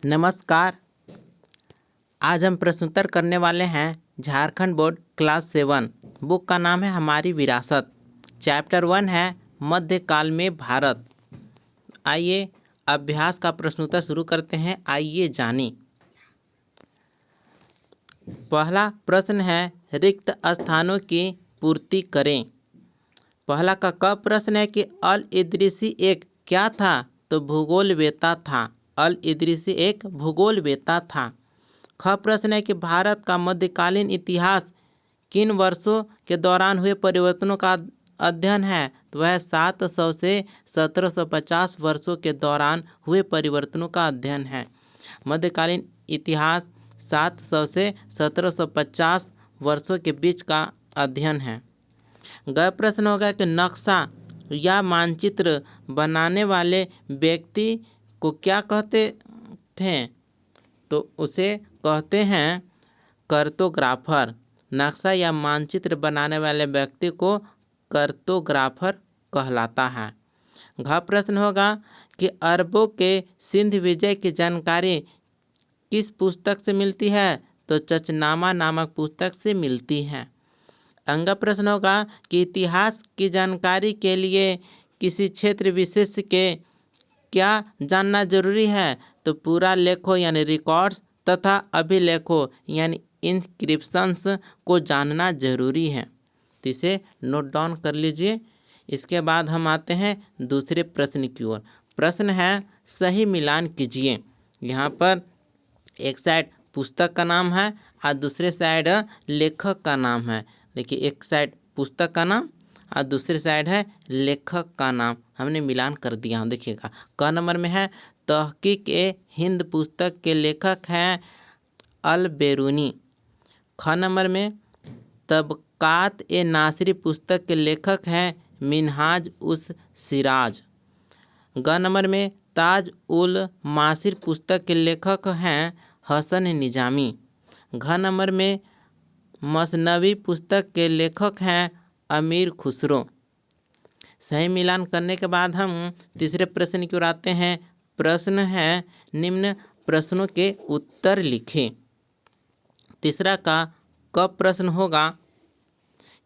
नमस्कार। आज हम प्रश्नोत्तर करने वाले हैं झारखंड बोर्ड क्लास 7। बुक का नाम है हमारी विरासत। चैप्टर 1 है मध्यकाल में भारत। आइए अभ्यास का प्रश्नोत्तर शुरू करते हैं। आइए जानें। पहला प्रश्न है रिक्त स्थानों की पूर्ति करें। पहला का क प्रश्न है कि अल इदरीसी एक क्या था? तो भूगोलवेत्ता था। अल इदरीसी एक भूगोलवेत्ता था। ख प्रश्न है कि भारत का मध्यकालीन इतिहास किन वर्षों के दौरान हुए परिवर्तनों का अध्ययन है? तो वह 700 से 1750 वर्षों के दौरान हुए परिवर्तनों का अध्ययन है। मध्यकालीन इतिहास 700 से 1750 वर्षों के बीच का अध्ययन है। ग प्रश्न होगा कि नक्शा या मानचित्र बनाने वाले व्यक्ति को क्या कहते थे? तो उसे कहते हैं कार्टोग्राफर। नक्शा या मानचित्र बनाने वाले व्यक्ति को कार्टोग्राफर कहलाता है। घ प्रश्न होगा कि अरबों के सिंध विजय की जानकारी किस पुस्तक से मिलती है? तो चचनामा नामक पुस्तक से मिलती है। अंग प्रश्न होगा कि इतिहास की जानकारी के लिए किसी क्षेत्र विशेष के क्या जानना जरूरी है? तो पूरा लेखों यानी रिकॉर्ड्स तथा अभिलेखों यानी इंस्क्रिप्शंस को जानना जरूरी है। तो इसे नोट डाउन कर लीजिए। इसके बाद हम आते हैं दूसरे प्रश्न की ओर। प्रश्न है सही मिलान कीजिए। यहाँ पर एक साइड पुस्तक का नाम है और दूसरे साइड लेखक का नाम है। देखिए एक साइड पुस्तक का नाम और दूसरी साइड है लेखक का नाम। हमने मिलान कर दिया हूँ। देखिएगा क नंबर में है तहकीक ए हिंद पुस्तक के लेखक हैं अल बेरूनी। ख नंबर में तबकात ए नासरी पुस्तक के लेखक हैं मिनहाज उस सिराज। ग नंबर में ताज उल मासिर पुस्तक के लेखक हैं हसन निजामी। घ नंबर में मसनवी पुस्तक के लेखक हैं अमीर खुसरो। सही मिलान करने के बाद हम तीसरे प्रश्न की ओर आते हैं। प्रश्न है निम्न प्रश्नों के उत्तर लिखें। तीसरा का क प्रश्न होगा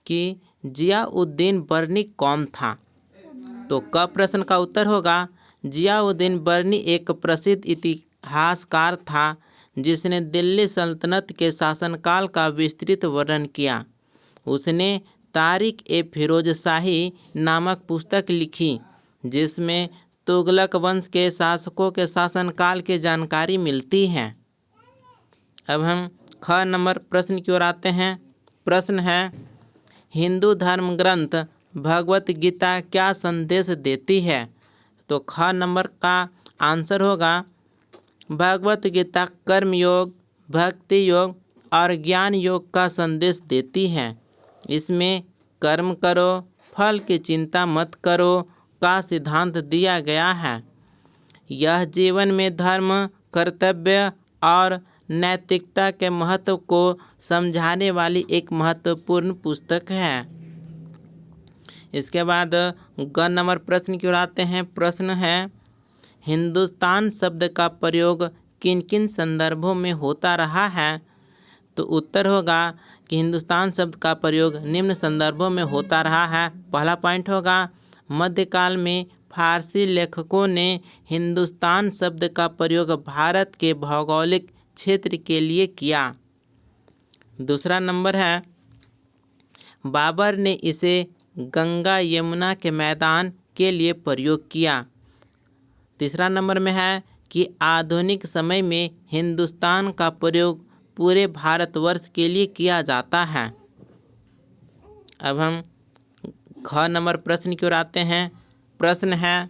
कि जियाउद्दीन बर्नी कौन था? तो क प्रश्न का उत्तर होगा जियाउद्दीन बर्नी एक प्रसिद्ध इतिहासकार था जिसने दिल्ली सल्तनत के शासनकाल का विस्तृत वर्णन किया। उसने तारीख ए फिरोजशाही नामक पुस्तक लिखी जिसमें तुगलक वंश के शासकों के शासनकाल की जानकारी मिलती है। अब हम ख नंबर प्रश्न की ओर आते हैं। प्रश्न है हिंदू धर्म ग्रंथ भगवत गीता क्या संदेश देती है? तो ख नंबर का आंसर होगा भगवत गीता कर्म योग, भक्ति योग और ज्ञान योग का संदेश देती है। इसमें कर्म करो, फल की चिंता मत करो का सिद्धांत दिया गया है। यह जीवन में धर्म, कर्तव्य और नैतिकता के महत्व को समझाने वाली एक महत्वपूर्ण पुस्तक है। इसके बाद ग नंबर प्रश्न की ओर आते हैं। प्रश्न है हिंदुस्तान शब्द का प्रयोग किन किन संदर्भों में होता रहा है? तो उत्तर होगा कि हिंदुस्तान शब्द का प्रयोग निम्न संदर्भों में होता रहा है। पहला पॉइंट होगा मध्यकाल में फारसी लेखकों ने हिंदुस्तान शब्द का प्रयोग भारत के भौगोलिक क्षेत्र के लिए किया। दूसरा नंबर है बाबर ने इसे गंगा यमुना के मैदान के लिए प्रयोग किया। तीसरा नंबर में है कि आधुनिक समय में हिंदुस्तान का प्रयोग पूरे भारतवर्ष के लिए किया जाता है। अब हम ख नंबर प्रश्न की ओर आते हैं। प्रश्न है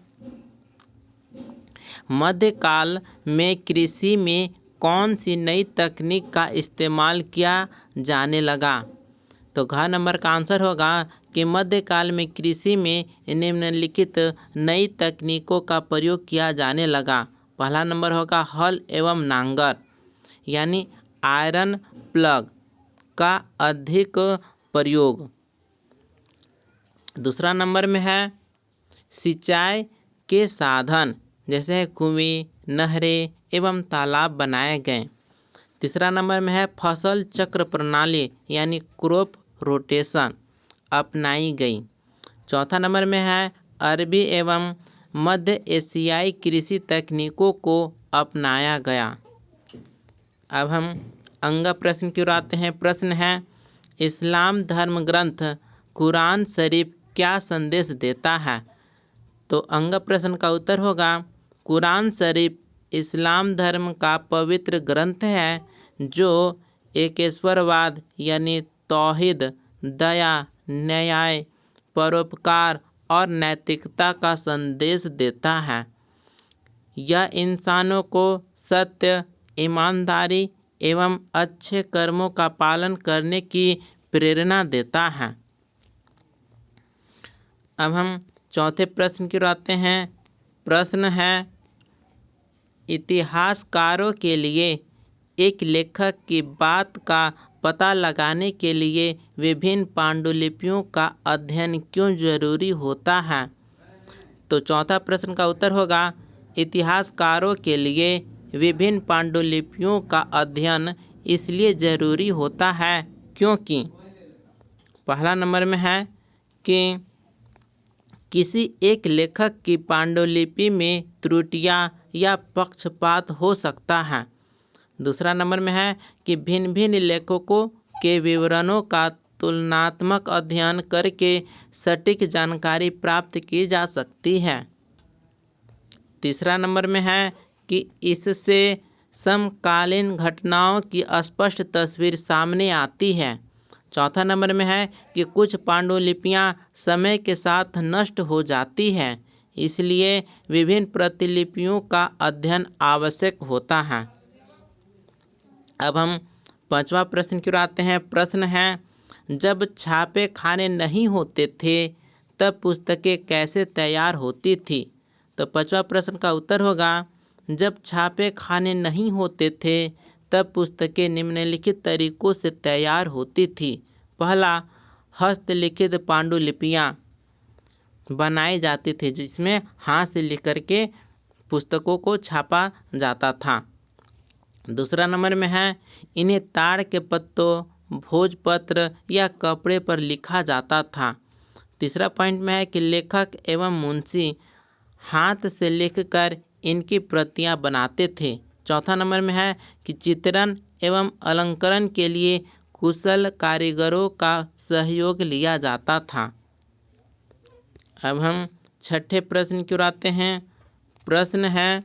मध्यकाल में कृषि में कौन सी नई तकनीक का इस्तेमाल किया जाने लगा? तो घ नंबर का आंसर होगा कि मध्यकाल में कृषि में निम्नलिखित नई तकनीकों का प्रयोग किया जाने लगा। पहला नंबर होगा हल एवं नांगर यानी आयरन प्लग का अधिक प्रयोग। दूसरा नंबर में है सिंचाई के साधन जैसे कुएं, नहरें एवं तालाब बनाए गए। तीसरा नंबर में है फसल चक्र प्रणाली यानी क्रॉप रोटेशन अपनाई गई। चौथा नंबर में है अरबी एवं मध्य एशियाई कृषि तकनीकों को अपनाया गया। अब हम अंग प्रश्न की ओर आते हैं। प्रश्न है इस्लाम धर्म ग्रंथ कुरान शरीफ क्या संदेश देता है? तो अंग प्रश्न का उत्तर होगा कुरान शरीफ इस्लाम धर्म का पवित्र ग्रंथ है जो एकेश्वरवाद यानी तौहीद, दया, न्याय, परोपकार और नैतिकता का संदेश देता है। यह इंसानों को सत्य, ईमानदारी एवं अच्छे कर्मों का पालन करने की प्रेरणा देता है। अब हम चौथे प्रश्न की ओर आते हैं। प्रश्न है इतिहासकारों के लिए एक लेखक की बात का पता लगाने के लिए विभिन्न पांडुलिपियों का अध्ययन क्यों जरूरी होता है? तो चौथा प्रश्न का उत्तर होगा इतिहासकारों के लिए विभिन्न पांडुलिपियों का अध्ययन इसलिए ज़रूरी होता है क्योंकि पहला नंबर में है कि किसी एक लेखक की पांडुलिपि में त्रुटियां या पक्षपात हो सकता है। दूसरा नंबर में है कि भिन्न भिन्न लेखकों के विवरणों का तुलनात्मक अध्ययन करके सटीक जानकारी प्राप्त की जा सकती है। तीसरा नंबर में है कि इससे समकालीन घटनाओं की स्पष्ट तस्वीर सामने आती है। चौथा नंबर में है कि कुछ पांडुलिपियां समय के साथ नष्ट हो जाती हैं, इसलिए विभिन्न प्रतिलिपियों का अध्ययन आवश्यक होता है। अब हम पांचवा प्रश्न की ओर आते हैं। प्रश्न है जब छापे खाने नहीं होते थे तब पुस्तकें कैसे तैयार होती थी? तो पांचवा प्रश्न का उत्तर होगा जब छापे खाने नहीं होते थे तब पुस्तकें निम्नलिखित तरीकों से तैयार होती थी। पहला, हस्तलिखित पांडुलिपियाँ बनाई जाती थी जिसमें हाथ से लिख करके पुस्तकों को छापा जाता था। दूसरा नंबर में है इन्हें ताड़ के पत्तों, भोजपत्र या कपड़े पर लिखा जाता था। तीसरा पॉइंट में है कि लेखक एवं मुंशी हाथ से लिखकर इनकी प्रतियां बनाते थे। चौथा नंबर में है कि चित्रण एवं अलंकरण के लिए कुशल कारीगरों का सहयोग लिया जाता था। अब हम छठे प्रश्न की ओर आते हैं। प्रश्न है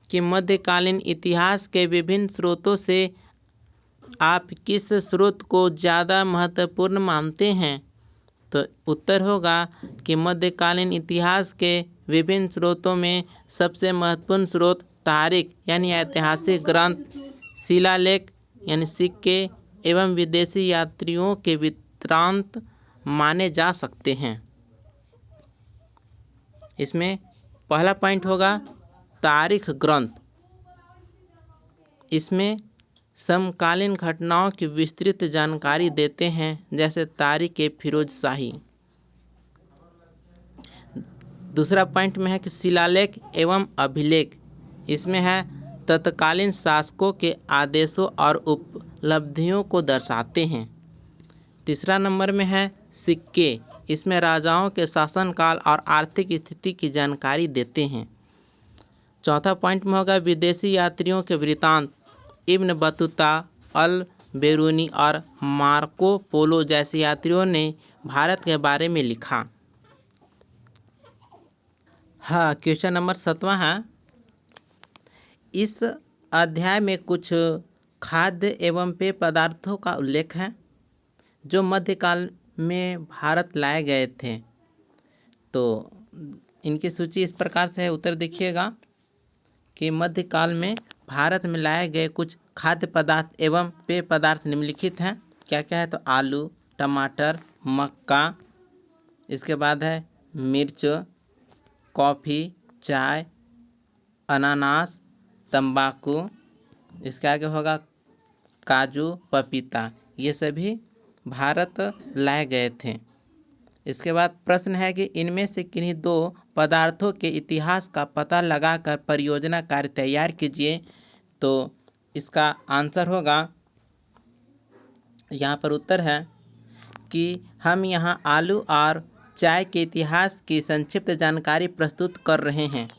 कि मध्यकालीन इतिहास के विभिन्न स्रोतों से आप किस स्रोत को ज़्यादा महत्वपूर्ण मानते हैं? तो उत्तर होगा कि मध्यकालीन इतिहास के विभिन्न स्रोतों में सबसे महत्वपूर्ण स्रोत तारीख यानी ऐतिहासिक ग्रंथ, शिलालेख यानी सिक्के एवं विदेशी यात्रियों के वृत्तांत माने जा सकते हैं। इसमें पहला पॉइंट होगा तारीख ग्रंथ। इसमें समकालीन घटनाओं की विस्तृत जानकारी देते हैं जैसे तारीख ए फिरोज शाही। दूसरा पॉइंट में है कि शिलालेख एवं अभिलेख। इसमें है तत्कालीन शासकों के आदेशों और उपलब्धियों को दर्शाते हैं। तीसरा नंबर में है सिक्के। इसमें राजाओं के शासनकाल और आर्थिक स्थिति की जानकारी देते हैं। चौथा पॉइंट में होगा विदेशी यात्रियों के वृत्तांत। इब्न बतूता, अल बेरूनी और मार्को पोलो जैसे यात्रियों ने भारत के बारे में लिखा। हाँ, क्वेश्चन नंबर 7वां है। इस अध्याय में कुछ खाद्य एवं पेय पदार्थों का उल्लेख है जो मध्यकाल में भारत लाए गए थे। तो इनकी सूची इस प्रकार से है। उत्तर देखिएगा कि मध्यकाल में भारत में लाए गए कुछ खाद्य पदार्थ एवं पेय पदार्थ निम्नलिखित हैं। क्या क्या है? तो आलू, टमाटर, मक्का, इसके बाद है मिर्च, कॉफ़ी, चाय, अनानास, तंबाकू, इसके आगे होगा काजू, पपीता। ये सभी भारत लाए गए थे। इसके बाद प्रश्न है कि इनमें से किन्हीं दो पदार्थों के इतिहास का पता लगाकर परियोजना कार्य तैयार कीजिए। तो इसका आंसर होगा, यहाँ पर उत्तर है कि हम यहाँ आलू और चाय के इतिहास की संक्षिप्त जानकारी प्रस्तुत कर रहे हैं।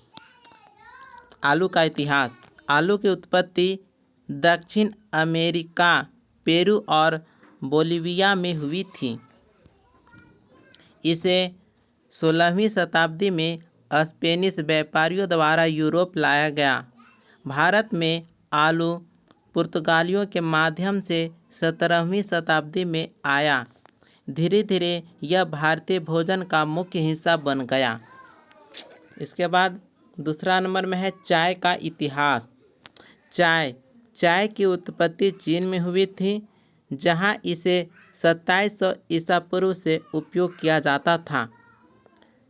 आलू का इतिहास। आलू की उत्पत्ति दक्षिण अमेरिका, पेरू और बोलिविया में हुई थी। इसे 16वीं शताब्दी में स्पेनिश व्यापारियों द्वारा यूरोप लाया गया। भारत में आलू पुर्तगालियों के माध्यम से 17वीं शताब्दी में आया। धीरे धीरे यह भारतीय भोजन का मुख्य हिस्सा बन गया। इसके बाद दूसरा नंबर में है चाय का इतिहास। चाय की उत्पत्ति चीन में हुई थी, जहां इसे 2700 ईसा पूर्व से उपयोग किया जाता था।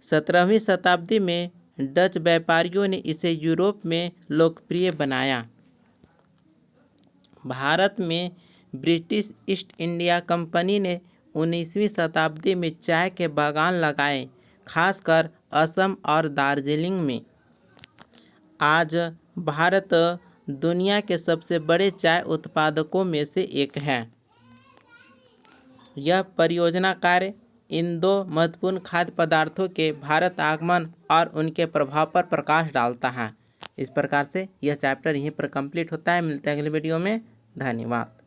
17वीं शताब्दी में डच व्यापारियों ने इसे यूरोप में लोकप्रिय बनाया। भारत में ब्रिटिश ईस्ट इंडिया कंपनी ने 19वीं शताब्दी में चाय के बागान लगाए, खासकर असम और दार्जिलिंग में। आज भारत दुनिया के सबसे बड़े चाय उत्पादकों में से एक है। यह परियोजना कार्य इन दो महत्वपूर्ण खाद्य पदार्थों के भारत आगमन और उनके प्रभाव पर प्रकाश डालता है। इस प्रकार से यह चैप्टर यहीं पर कंप्लीट होता है। मिलते हैं अगले वीडियो में। धन्यवाद।